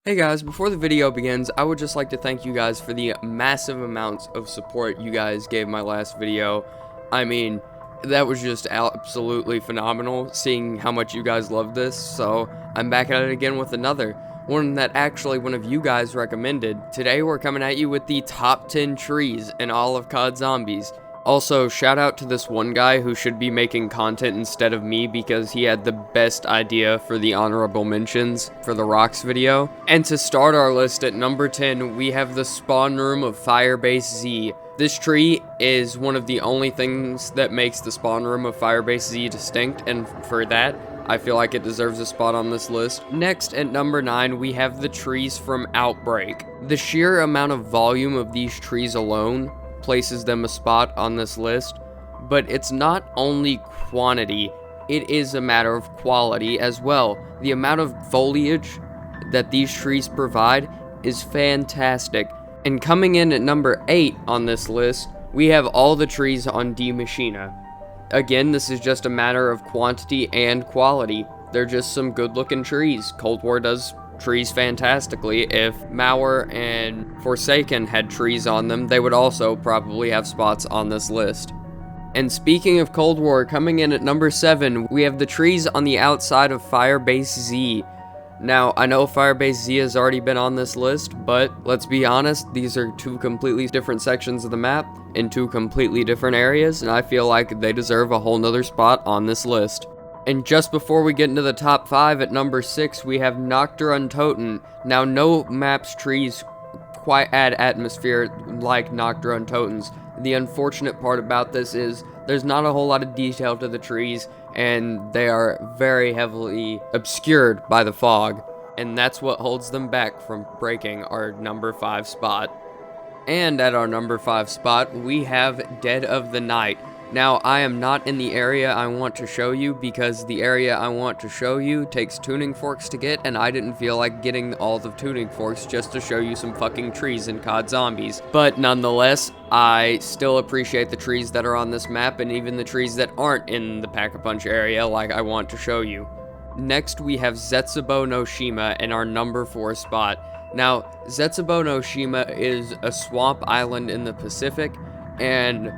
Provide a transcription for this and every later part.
Hey guys, before the video begins, I would just like to thank you guys for the massive amounts of support you guys gave my last video. I mean, that was just absolutely phenomenal, seeing how much you guys loved this, so I'm back at it again with another. One that actually one of you guys recommended. Today we're coming at you with the top 10 trees in all of COD Zombies. Also, shout out to this one guy who should be making content instead of me because he had the best idea for the honorable mentions for the rocks video. And to start our list at number 10, we have the spawn room of Firebase Z. This tree is one of the only things that makes the spawn room of Firebase Z distinct, and for that, I feel like it deserves a spot on this list. Next, at number 9, we have the trees from Outbreak. The sheer amount of volume of these trees alone places them a spot on this list, but it's not only quantity, it is a matter of quality as well. The amount of foliage that these trees provide is fantastic. And coming in at number 8 on this list, we have all the trees on D Machina. Again, this is just a matter of quantity and quality. They're just some good looking trees. Cold War does trees fantastically. If Mauer and Forsaken had trees on them, they would also probably have spots on this list. And speaking of Cold War, coming in at number 7, we have the trees on the outside of Firebase Z. Now, I know Firebase Z has already been on this list, but let's be honest, these are two completely different sections of the map in two completely different areas, and I feel like they deserve a whole nother spot on this list. And just before we get into the top 5, at number 6, we have Nocturne Toten. Now, no map's trees quite add atmosphere like Nocturne Toten's. The unfortunate part about this is there's not a whole lot of detail to the trees, and they are very heavily obscured by the fog. And that's what holds them back from breaking our number 5 spot. And at our number 5 spot, we have Dead of the Night. Now, I am not in the area I want to show you because the area I want to show you takes tuning forks to get, and I didn't feel like getting all the tuning forks just to show you some fucking trees in COD Zombies. But nonetheless, I still appreciate the trees that are on this map and even the trees that aren't in the Pack-a-Punch area like I want to show you. Next, we have Zetsubo no Shima in our number 4 spot. Now, Zetsubo no Shima is a swamp island in the Pacific, and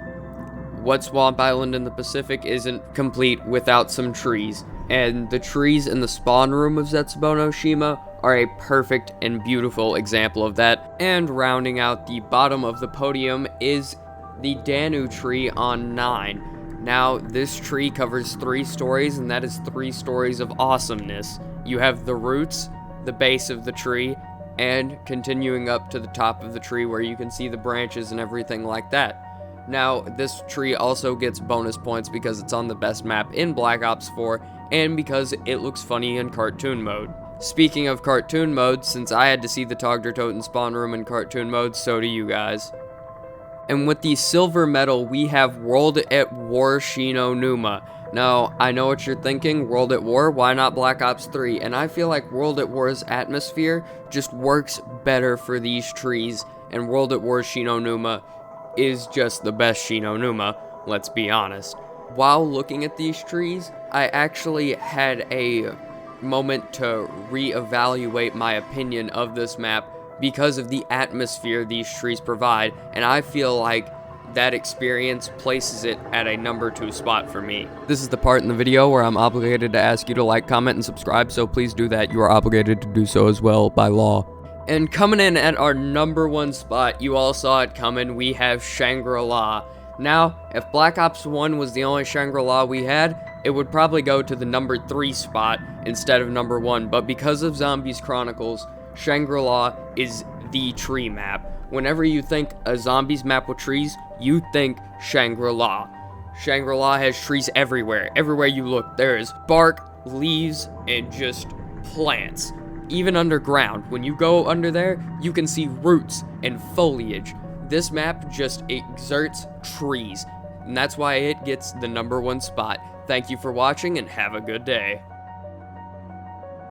what swamp island in the Pacific isn't complete without some trees? And the trees in the spawn room of Zetsubo no Shima are a perfect and beautiful example of that. And rounding out the bottom of the podium is the Danu tree on 9. Now, this tree covers 3 stories, and that is 3 stories of awesomeness. You have the roots, the base of the tree, and continuing up to the top of the tree where you can see the branches and everything like that. Now, this tree also gets bonus points because it's on the best map in Black Ops 4, and because it looks funny in cartoon mode. Speaking of cartoon mode, since I had to see the Togder Toten spawn room in cartoon mode, so do you guys. And with the silver medal, we have World at War Shino Numa. Now, I know what you're thinking, World at War, why not Black Ops 3? And I feel like World at War's atmosphere just works better for these trees, and World at War Shino Numa is just the best Shino Numa, let's be honest. While looking at these trees, I actually had a moment to reevaluate my opinion of this map because of the atmosphere these trees provide, and I feel like that experience places it at a number 2 spot for me. This is the part in the video where I'm obligated to ask you to like, comment, and subscribe, so please do that. You are obligated to do so as well by law. And coming in at our number 1 spot, you all saw it coming, we have Shangri-La. Now, if Black Ops 1 was the only Shangri-La we had, it would probably go to the number 3 spot instead of number 1, but because of Zombies Chronicles, Shangri-La is the tree map. Whenever you think a Zombies map with trees, you think Shangri-La. Shangri-La has trees everywhere. Everywhere you look, there is bark, leaves, and just plants. Even underground, when you go under there, you can see roots and foliage. This map just exerts trees, and that's why it gets the number 1 spot. Thank you for watching, and have a good day.